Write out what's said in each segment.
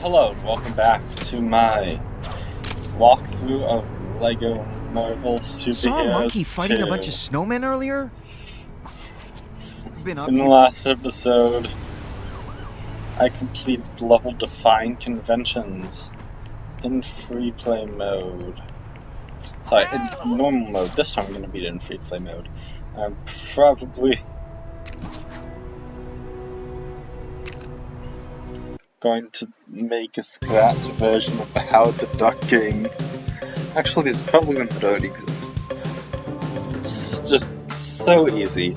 Hello, and welcome back to my walkthrough of LEGO Marvel Superheroes Saw a monkey 2. fighting a bunch of snowmen earlier? In the last episode, I completed level Defying conventions in free play mode. Sorry, in normal mode. This time I'm going to beat it in free play mode. I'm probably going to make a scratch version of the Howard the Duck game. Actually, it's probably one that already exists. It's just so easy.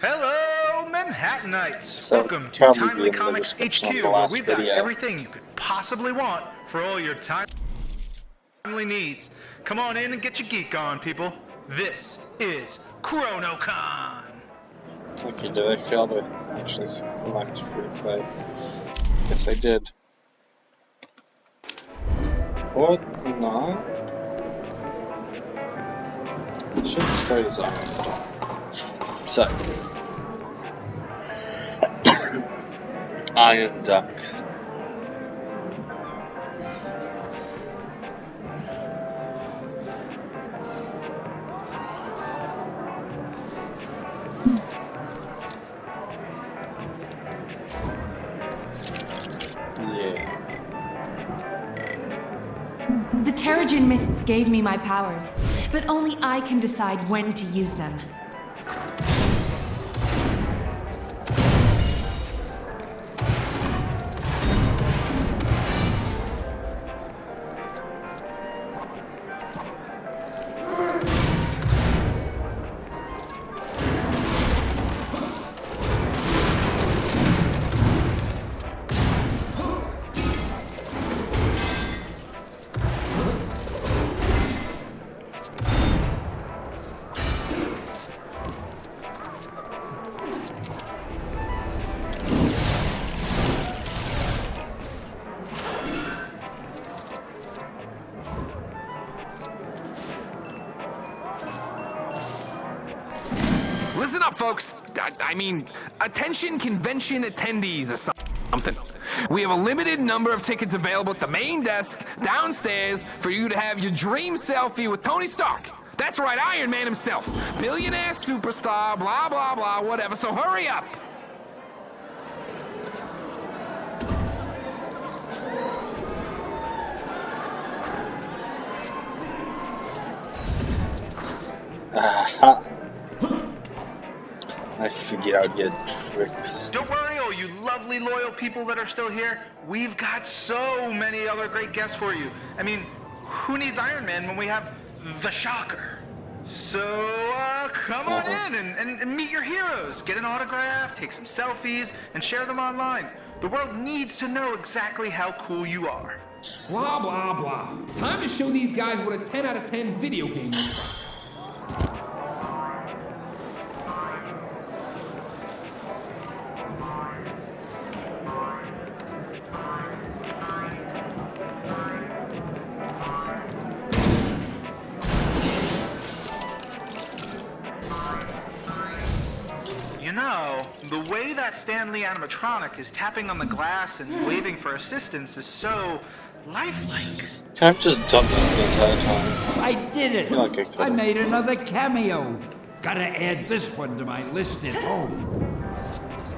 Hello, Manhattanites! So Welcome to probably be Timely in the Comics description HQ, of the where last we've got video. everything you could possibly want for all your timely needs. Come on in and get your geek on, people. This is ChronoCon! Okay, did I fail to actually select free play? Yes, I did. Or not? It should start as Iron Duck. So, Iron Duck. The Terrigen mists gave me my powers, but only I can decide when to use them. Listen up, folks. I mean, attention convention attendees or something. We have a limited number of tickets available at the main desk downstairs for you to have your dream selfie with Tony Stark. That's right, Iron Man himself. Billionaire superstar, blah, blah, blah, whatever. So hurry up. Aha! I figured out your tricks. Don't worry, all you lovely, loyal people that are still here. We've got so many other great guests for you. I mean, who needs Iron Man when we have the Shocker? So, come on in and meet your heroes. Get an autograph, take some selfies, and share them online. The world needs to know exactly how cool you are. Blah, blah, blah. Time to show these guys what a 10 out of 10 video game looks like. You know, the way that Stanley animatronic is tapping on the glass and waving for assistance is so lifelike. Can I just done this the entire time? I did it! feel like I could've. I made another cameo. Gotta add this one to my list at home.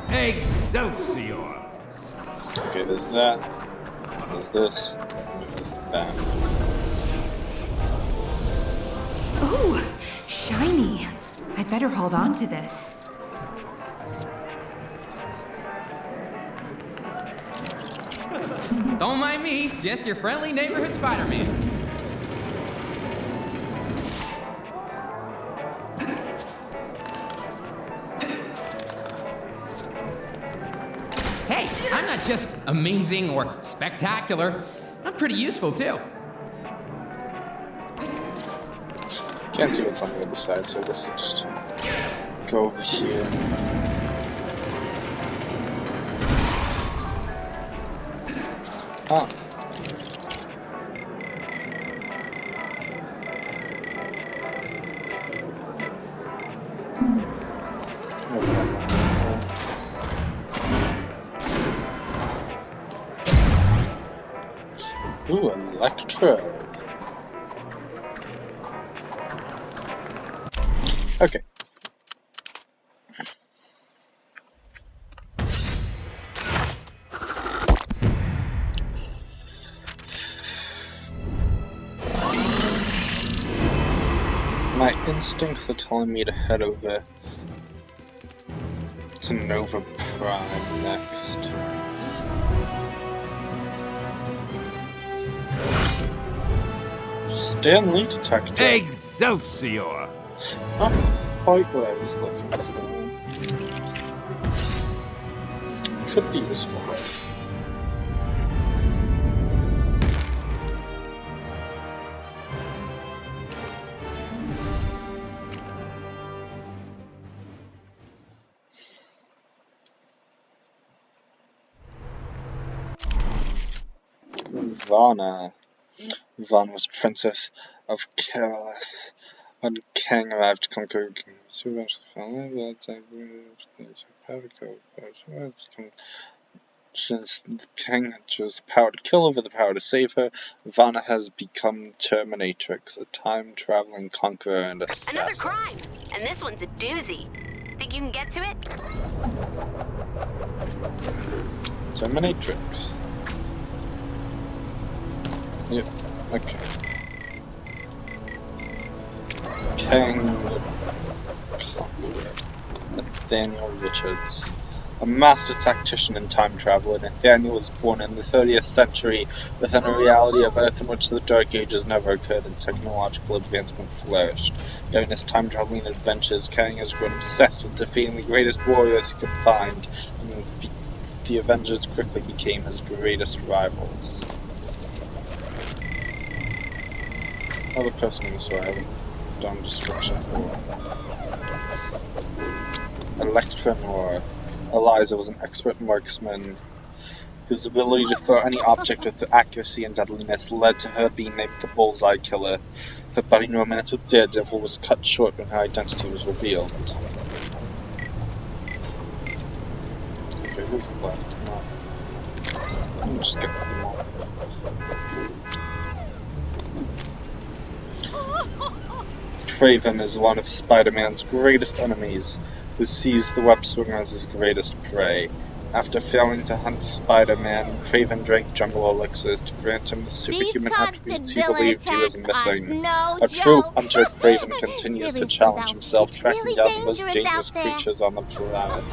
Excelsior! Okay, there's that. There's this. There's that. Ooh, shiny. I better hold on to this. Don't mind me, just your friendly neighborhood Spider-Man. Hey, I'm not just amazing or spectacular. I'm pretty useful, too. Can't see what's on the other side, so I guess I'll just go over here. Ah. Ooh, Electro. Okay. My instincts are telling me to head over to Nova Prime next. Stanley Detective. Excelsior! Not quite what I was looking for. Could be useful. Vanna. Van was princess of Keras when Kang arrived to conquer since Kang chose the power to kill over the power to save her, Vanna has become Terminatrix, a time-traveling conqueror and assassin. Another crime, and this one's a doozy. Think you can get to it? Terminatrix. Yep, okay. Kang Nathaniel Richards. A master tactician and time traveler, Nathaniel was born in the 30th century within a reality of Earth in which the Dark Ages never occurred and technological advancement flourished. During his time-traveling adventures, Kang has grown obsessed with defeating the greatest warriors he could find, and the Avengers quickly became his greatest rivals. Other person in the story, I haven't done description for. Electra Noir. Eliza was an expert marksman whose ability to throw any object with accuracy and deadliness led to her being named the Bullseye Killer. Her budding romance with Daredevil was cut short when her identity was revealed. Okay, who's left? Come on. Let me just get them all. Kraven is one of Spider-Man's greatest enemies, who sees the web swinger as his greatest prey. After failing to hunt Spider-Man, Kraven drank jungle elixirs to grant him the superhuman attributes he believed he was missing. A true hunter, Kraven continues to challenge himself, tracking down the most dangerous creatures on the planet.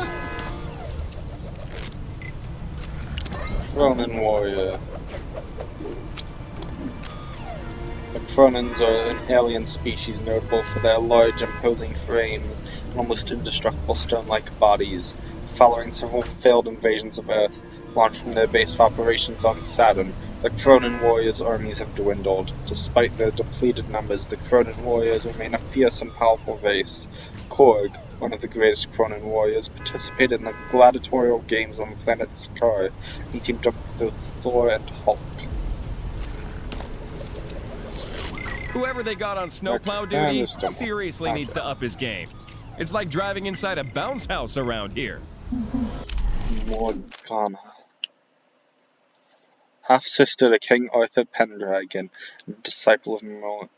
Ronin Warrior. The Cronins are an alien species notable for their large, imposing frame and almost indestructible stone-like bodies. Following several failed invasions of Earth, launched from their base of operations on Saturn, the Cronin Warriors' armies have dwindled. Despite their depleted numbers, the Cronin Warriors remain a fierce and powerful race. Korg, one of the greatest Cronin Warriors, participated in the gladiatorial games on the planet Sakaar, and he teamed up with Thor and Hulk. Whoever they got on snowplow duty seriously needs to up his game. It's like driving inside a bounce house around here. Morgana. Half-sister to King Arthur Pendragon, and disciple of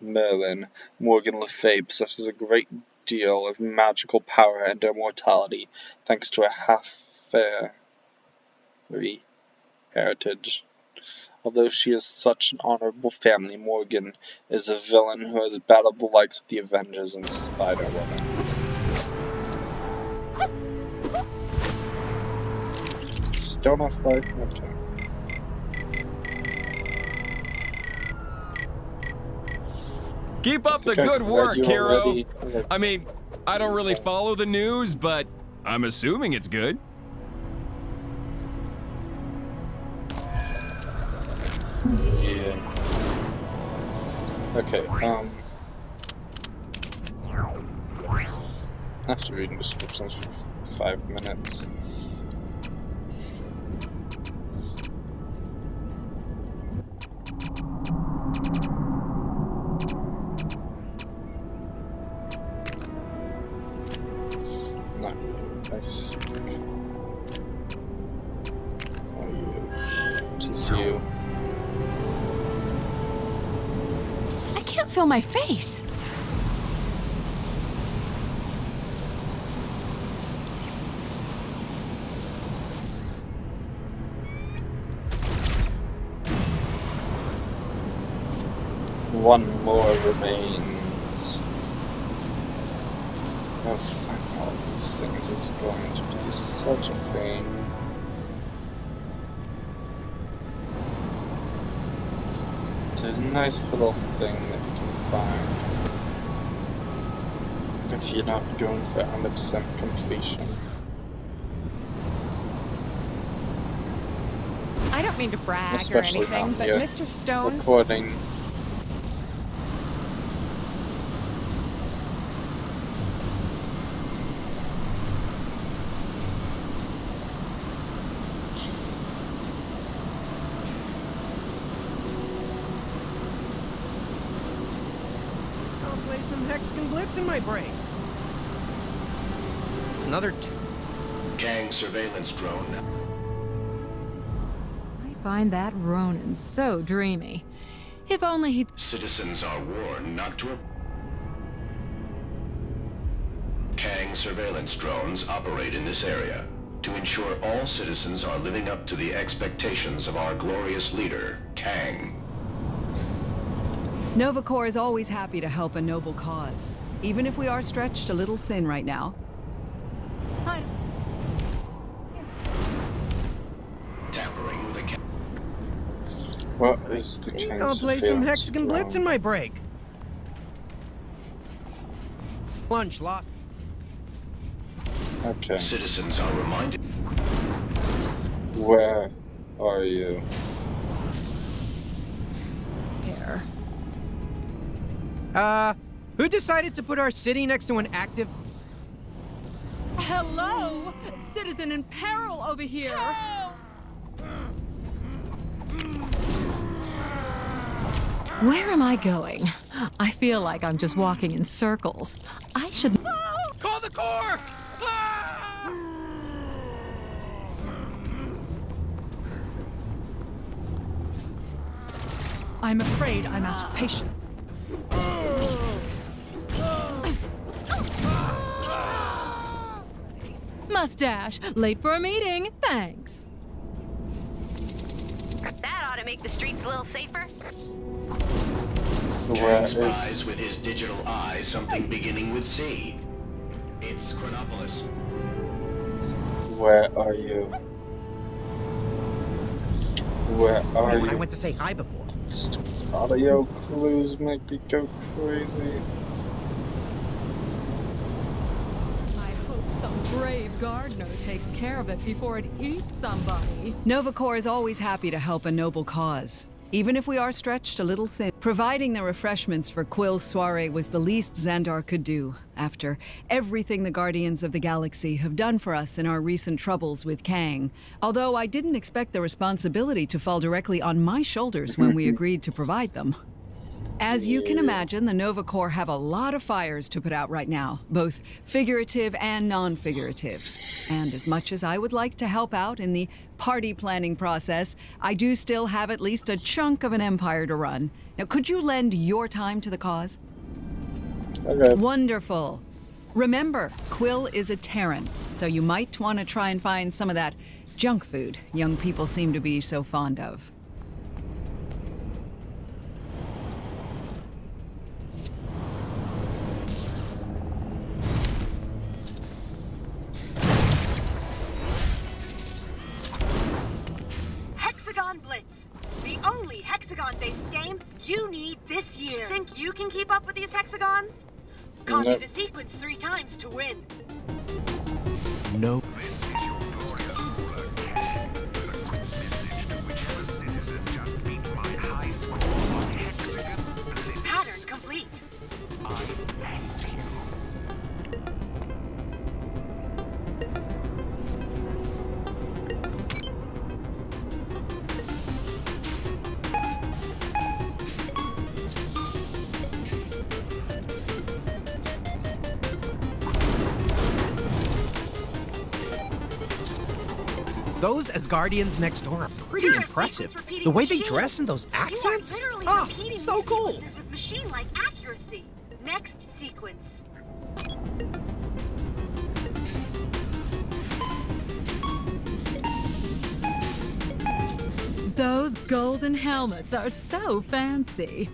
Merlin, Morgan Le Fay possesses a great deal of magical power and immortality, thanks to a half-fairy heritage. Although she is such an honorable family, Morgan is a villain who has battled the likes of the Avengers and Spider-Woman. Still not 5 minutes. Keep up the good work, hero! I mean, I don't really follow the news, but I'm assuming it's good. Yeah. Okay, after reading descriptions for 5 minutes. Not really nice. Oh, you. Tis you. can't feel my face. One more remains. Oh, fuck, all these things is going to be such a pain. It's a nice little thing that you can find if you're not going for 100% completion. I don't mean to brag Especially or anything, but Mr. Stone... recording. Some Hexagon Blitz in my brain. Another Gang surveillance drone. I find that Ronin so dreamy. If only he... Citizens are warned not to... Gang surveillance drones operate in this area to ensure all citizens are living up to the expectations of our glorious leader, Kang. Nova Corps is always happy to help a noble cause, even if we are stretched a little thin right now. It's... Tampering with a... What is the Kang Gonna play some surveillance Hexagon Blitz in drone? my break. Lunch lost. Okay. Citizens are reminded... Where are you? Here. Who decided to put our city next to an active... Hello? Citizen in peril over here. Help! Where am I going? I feel like I'm just walking in circles. I should... Call the Corps! I'm afraid I'm out of patience. Mustache, late for a meeting. Thanks. That ought to make the streets a little safer. Kang spies with his digital eye something beginning with C. It's Chronopolis. Where are you? Where are you? I went to say hi before. Audio clues make me go crazy. I hope some brave gardener takes care of it before it eats somebody. Nova Corps is always happy to help a noble cause, even if we are stretched a little thin. Providing the refreshments for Quill's soiree was the least Xandar could do, after everything the Guardians of the Galaxy have done for us in our recent troubles with Kang. Although I didn't expect the responsibility to fall directly on my shoulders when we agreed to provide them. As you can imagine, the Nova Corps have a lot of fires to put out right now, both figurative and non-figurative. And as much as I would like to help out in the party planning process, I do still have at least a chunk of an empire to run. Now, could you lend your time to the cause? Okay. Wonderful. Remember, Quill is a Terran, so you might want to try and find some of that junk food young people seem to be so fond of. Hexagon Blitz, the only Hexagon-based game you need this year. Think you can keep up with these Hexagons? Copy the sequence 3 times to win. Nope. Pattern complete. Those Asgardians next door are pretty impressive. The way they dress and those accents? Oh, so cool. Machine-like Next sequence. Those golden helmets are so fancy.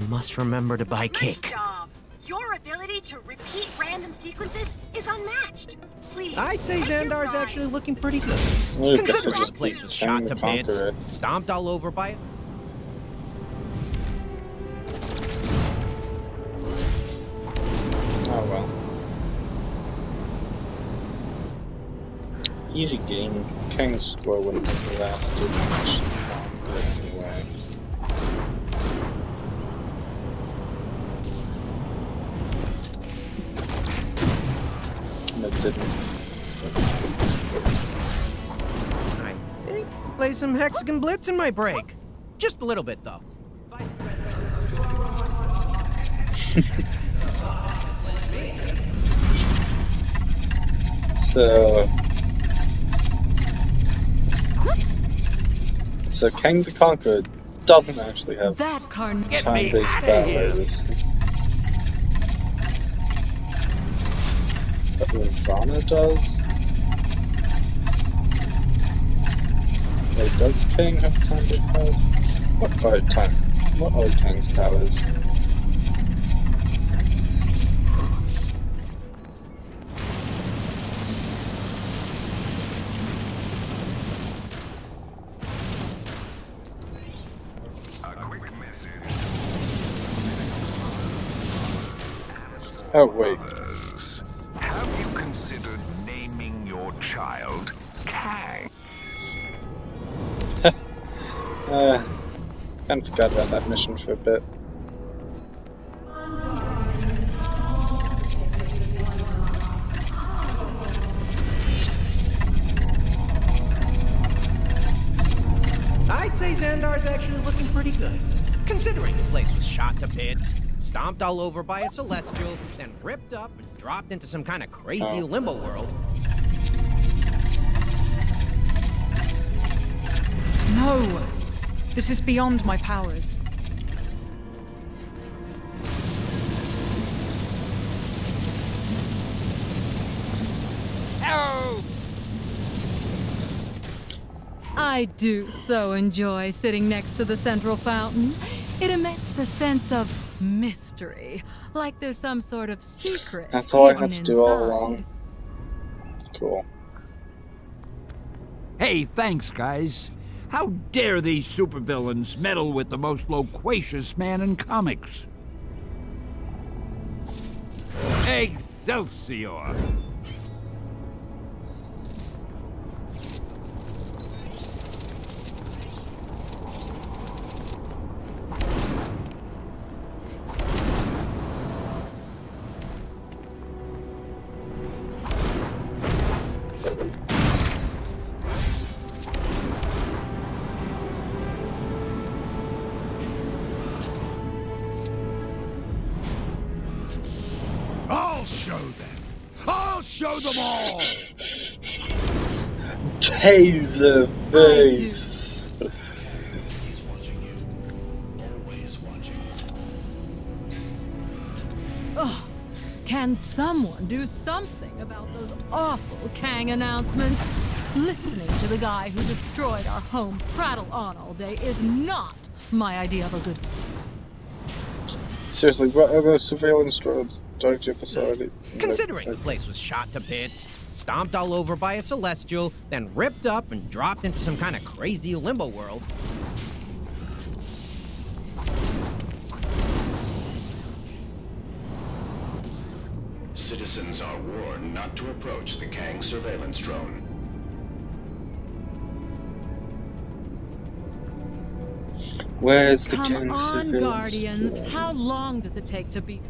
Must remember to buy Nice cake. job. Your ability to repeat random sequences is unmatched. Please. I'd say take your Xandar's time. actually looking pretty good. Well, Considering just the place was Kang shot the to bits, Conqueror. stomped all over by it. Oh well. Easy game. Kang's score wouldn't have lasted much longer anyway. And it didn't. I think play some Hexagon Blitz in my break. Just a little bit, though. So Kang the Conqueror doesn't actually have That carnage. time-based battles. But Nirvana does? Wait, does Kang have time-based powers? What are Kang's powers? Oh wait. Have you considered naming your child Kang? Kind of forgot about that mission for a bit. I'd say Xandar's actually looking pretty good. Considering the place was shot to bits, stomped all over by a celestial, then ripped up and dropped into some kind of crazy limbo world. No! This is beyond my powers. Oh! I do so enjoy sitting next to the central fountain. It emits a sense of mystery, like there's some sort of secret. That's all I had to hidden do all inside. along. Cool. Hey, thanks, guys. How dare these supervillains meddle with the most loquacious man in comics? Excelsior! I'll show them. I'll show them all. Taser face. Ugh. Can someone do something about those awful Kang announcements? Listening to the guy who destroyed our home prattle on all day is not my idea of a good. Seriously, what are those surveillance drones doing to your facility? Considering the place was shot to bits, stomped all over by a celestial, then ripped up and dropped into some kind of crazy limbo world. Citizens are warned not to approach the Kang surveillance drone. Where's the Come Kang on, surveillance Guardians. drone? How long does it take to be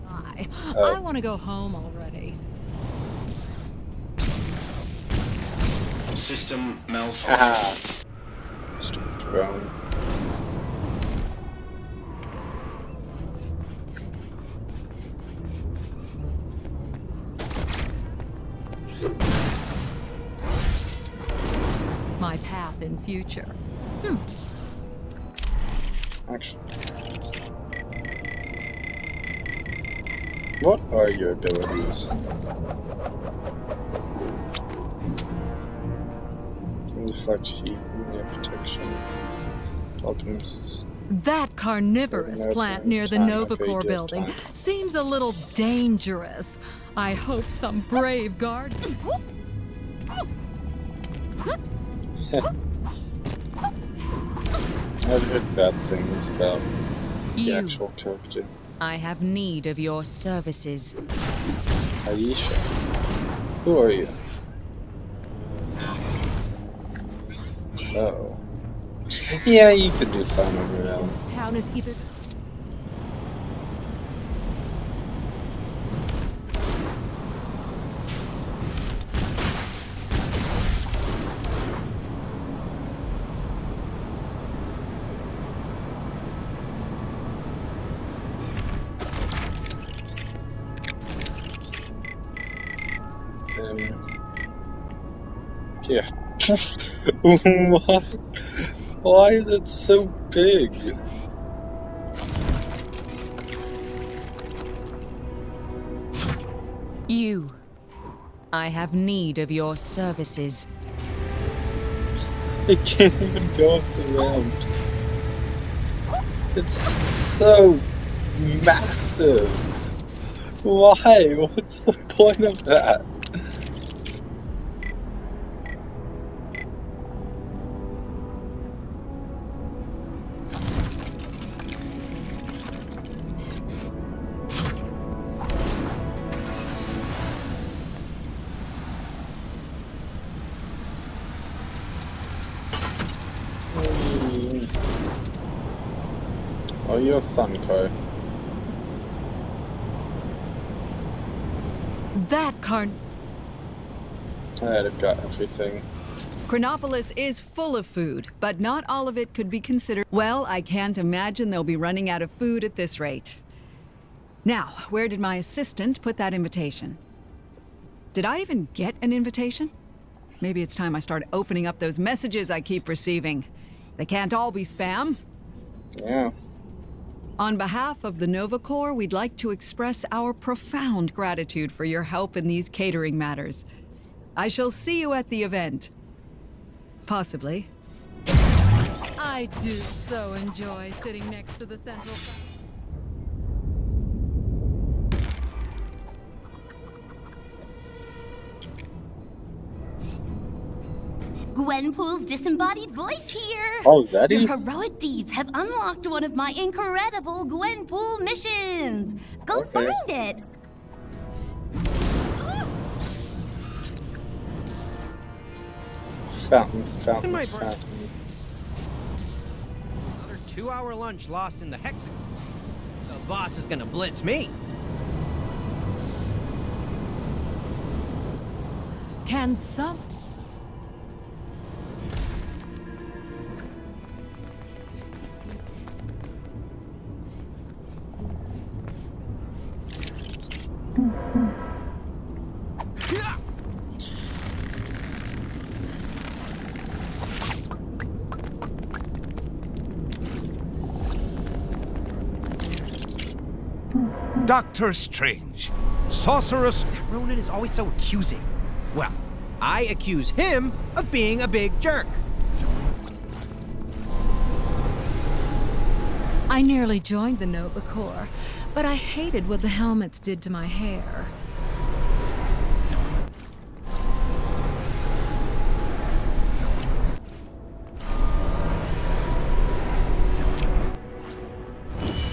by? Oh. I want to go home already. System malfunction. Aha. Stupid drone. My path in future. Actually. What are your abilities? Deflect heat, near protection, telekinesis. That carnivorous plant near the Nova Corps building seems a little dangerous. I hope some brave guard. I've heard bad things about the actual character. I have need of your services. Aisha. Who are you? Oh. Yeah, you could do fine on your own. This town is either... Yeah. What? Why is it so big? I have need of your services. It can't even go up the ramp. It's so massive. Why? What's the point of that? Oh, you're a fun car. That car... I've got everything. Chronopolis is full of food, but not all of it could be considered... Well, I can't imagine they'll be running out of food at this rate. Now, where did my assistant put that invitation? Did I even get an invitation? Maybe it's time I start opening up those messages I keep receiving. They can't all be spam. Yeah. On behalf of the Nova Corps, we'd like to express our profound gratitude for your help in these catering matters. I shall see you at the event. Possibly. I do so enjoy sitting next to the central... Gwenpool's disembodied voice here. Already? Your heroic deeds have unlocked one of my incredible Gwenpool missions. Go find it. Fountain. Another 2-hour lunch lost in the hexagon. The boss is gonna blitz me. Can some... Doctor Strange, Sorceress... That Ronan is always so accusing. Well, I accuse him of being a big jerk. I nearly joined the Nova Corps, but I hated what the helmets did to my hair.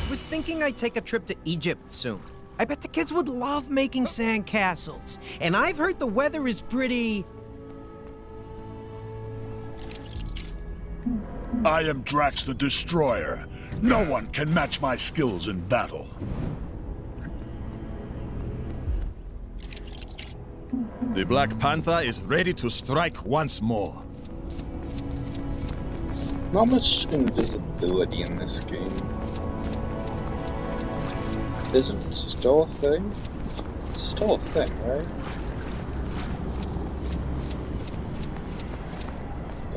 Was thinking I'd take a trip to Egypt soon. I bet the kids would love making sand castles. And I've heard the weather is pretty... I am Drax the Destroyer. No one can match my skills in battle. The Black Panther is ready to strike once more. Not much invisibility in this game. Isn't it still a thing? It's still a thing, right?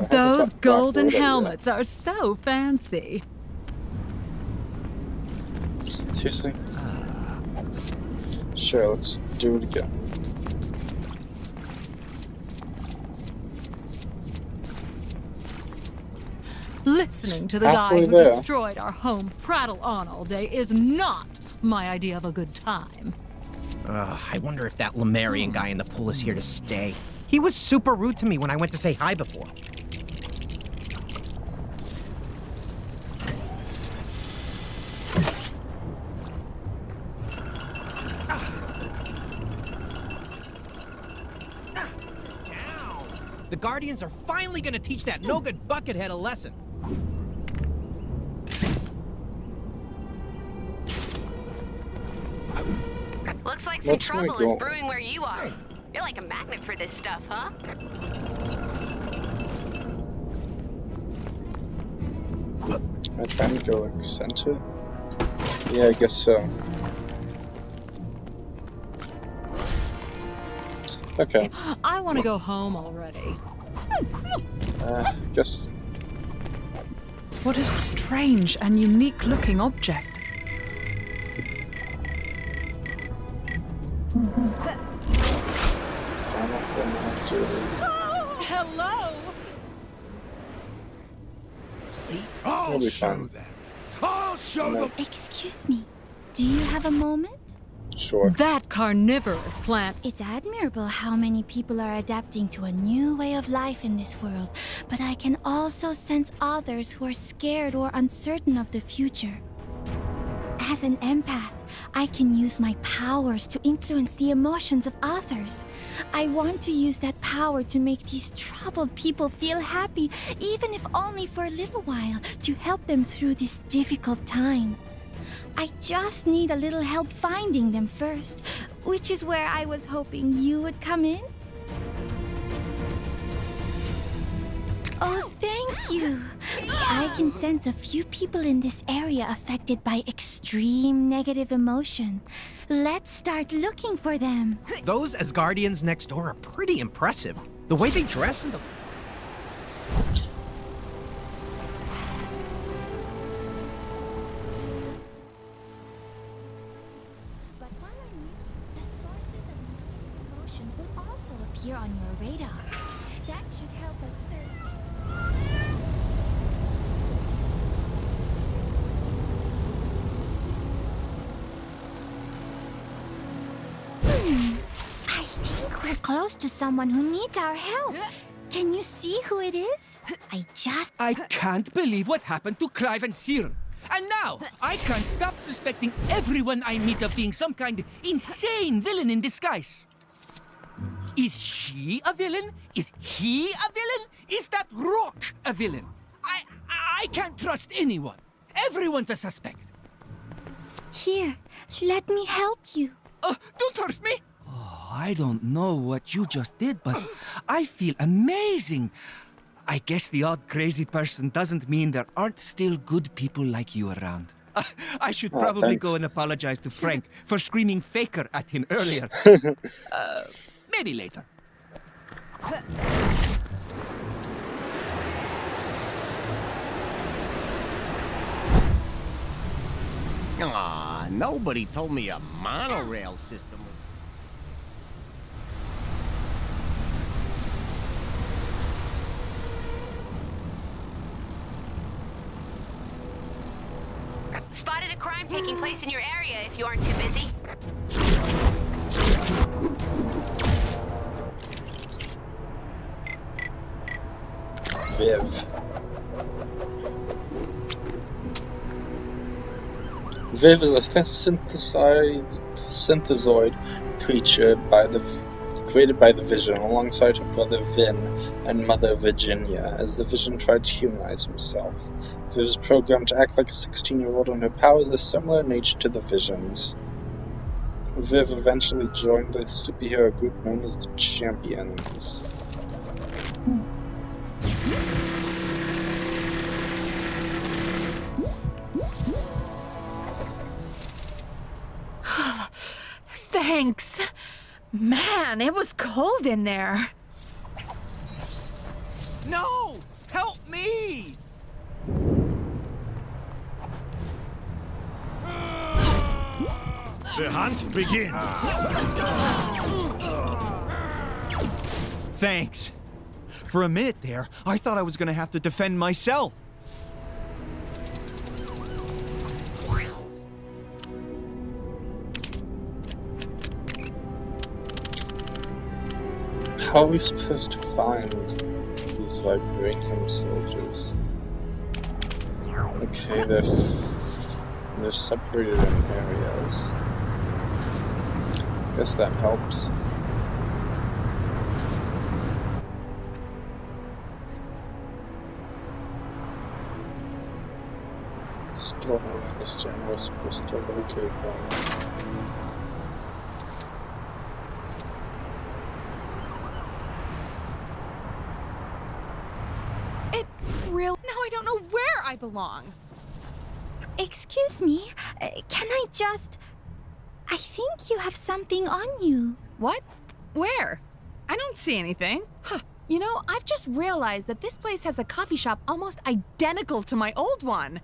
Those golden helmets are so fancy. Seriously? Sure, let's do it again. Listening to the Halfway guy who there. destroyed our home prattle on all day is not my idea of a good time. I wonder if that Lemurian guy in the pool is here to stay. He was super rude to me when I went to say hi before. The Guardians are finally gonna teach that no-good buckethead a lesson. Looks like some trouble is brewing where you are. You're like a magnet for this stuff, huh? Am I trying to go like center? Yeah, I guess so. Okay. I want to go home already. Guess. What a strange and unique looking object. Hello! I'll show them. I'll show them. Excuse me. Do you have a moment? Sure. That carnivorous plant. It's admirable how many people are adapting to a new way of life in this world, but I can also sense others who are scared or uncertain of the future. As an empath, I can use my powers to influence the emotions of others. I want to use that power to make these troubled people feel happy, even if only for a little while, to help them through this difficult time. I just need a little help finding them first, which is where I was hoping you would come in. Oh, thank you. I can sense a few people in this area affected by extreme negative emotion. Let's start looking for them. Those Asgardians next door are pretty impressive. The way they dress and the... But while I'm with you, the sources of negative emotions will also appear on your radar. That should help us search. I think we're close to someone who needs our help. Can you see who it is? I can't believe what happened to Clive and Cyril. And now, I can't stop suspecting everyone I meet of being some kind of insane villain in disguise. Is she a villain? Is he a villain? Is that Rock a villain? I can't trust anyone. Everyone's a suspect. Here, let me help you. Don't hurt me! I don't know what you just did, but I feel amazing. I guess the odd crazy person doesn't mean there aren't still good people like you around. I should probably go and apologize to Frank for screaming faker at him earlier. Maybe later. Aw, nobody told me a monorail system. Spotted a crime taking place in your area if you aren't too busy. Viv. Viv is a synthezoid creature created by the Vision alongside her brother Vin and mother Virginia as the Vision tried to humanize himself. Viv is programmed to act like a 16-year-old and her powers are similar in nature to the Vision's. Viv eventually joined the superhero group known as the Champions. Thanks. Man, it was cold in there. No! Help me! The hunt begins. Thanks. For a minute there, I thought I was gonna have to defend myself. How are we supposed to find these vibranium soldiers? Okay, they're separated in areas. Guess that helps. Still don't understand what's supposed to locate them. Now I don't know where I belong. Excuse me, can I just... I think you have something on you. What? Where? I don't see anything. Huh. You know, I've just realized that this place has a coffee shop almost identical to my old one.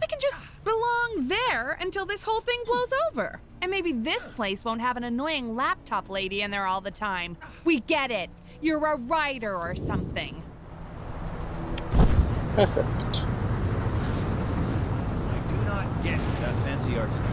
I can just belong there until this whole thing blows over. And maybe this place won't have an annoying laptop lady in there all the time. We get it. You're a writer or something. Perfect. I do not get that fancy art stuff.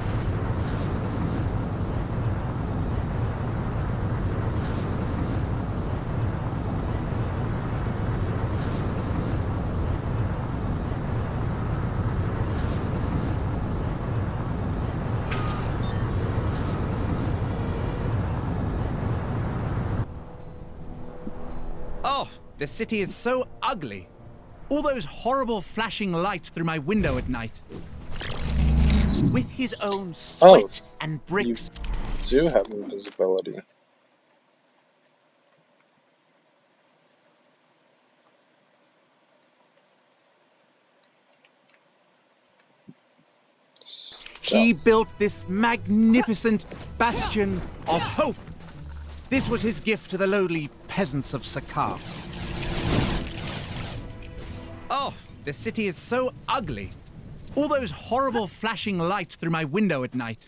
Oh, the city is so ugly. All those horrible flashing lights through my window at night. With his own sweat and bricks. You do have invisibility. He built this magnificent bastion of hope. This was his gift to the lowly peasants of Sakar. Oh, the city is so ugly. All those horrible flashing lights through my window at night.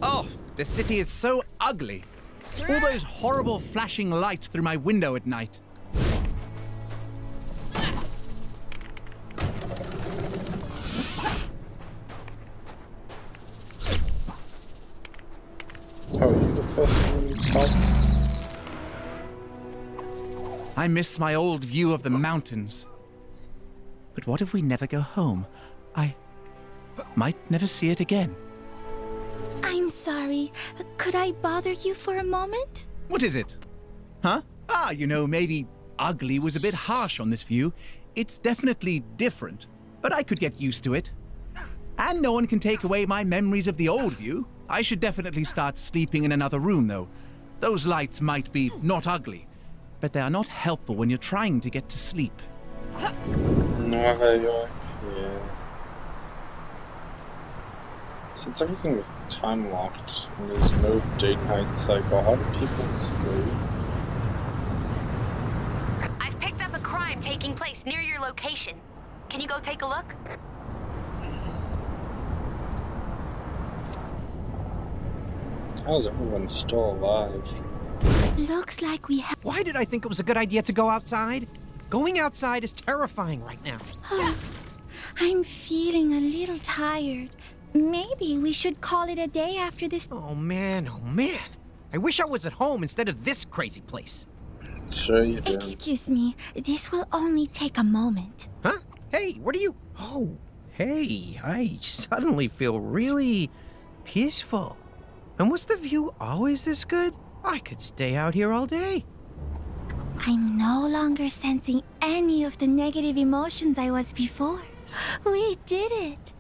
Oh, the city is so ugly. All those horrible flashing lights through my window at night. How are you the person who needs help? I miss my old view of the mountains. But what if we never go home? I might never see it again. I'm sorry. Could I bother you for a moment? What is it? Huh? Ah, you know, maybe ugly was a bit harsh on this view. It's definitely different, but I could get used to it. And no one can take away my memories of the old view. I should definitely start sleeping in another room, though. Those lights might be not ugly, but they are not helpful when you're trying to get to sleep. Nueva York, yeah. Since everything is time locked and there's no day-night cycle, how do people sleep? I've picked up a crime taking place near your location. Can you go take a look? How's everyone still alive? Looks like we have... Why did I think it was a good idea to go outside? Going outside is terrifying right now. I'm feeling a little tired. Maybe we should call it a day after this. Oh man, oh man. I wish I was at home instead of this crazy place. Sure you do. Excuse me, this will only take a moment. Huh? Hey, what are you... Oh, hey, I suddenly feel really peaceful. And was the view always this good? I could stay out here all day. I'm no longer sensing any of the negative emotions I was before. We did it.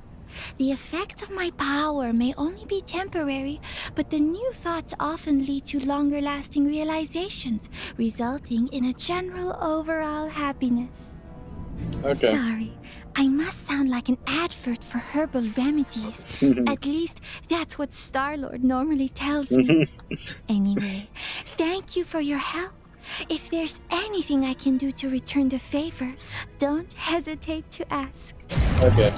The effect of my power may only be temporary, but the new thoughts often lead to longer-lasting realizations, resulting in a general overall happiness. Okay. Sorry, I must sound like an advert for herbal remedies. At least that's what Star-Lord normally tells me. Anyway, thank you for your help. If there's anything I can do to return the favor, don't hesitate to ask. Okay.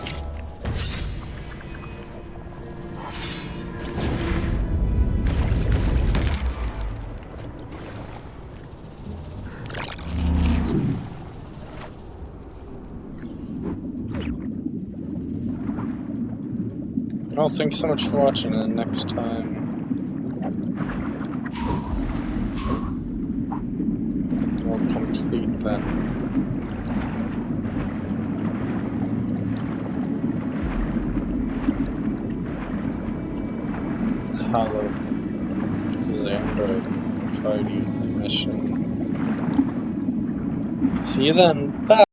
Well, thanks so much for watching, and next time we'll complete that. Hollow Xander Party mission. See you then.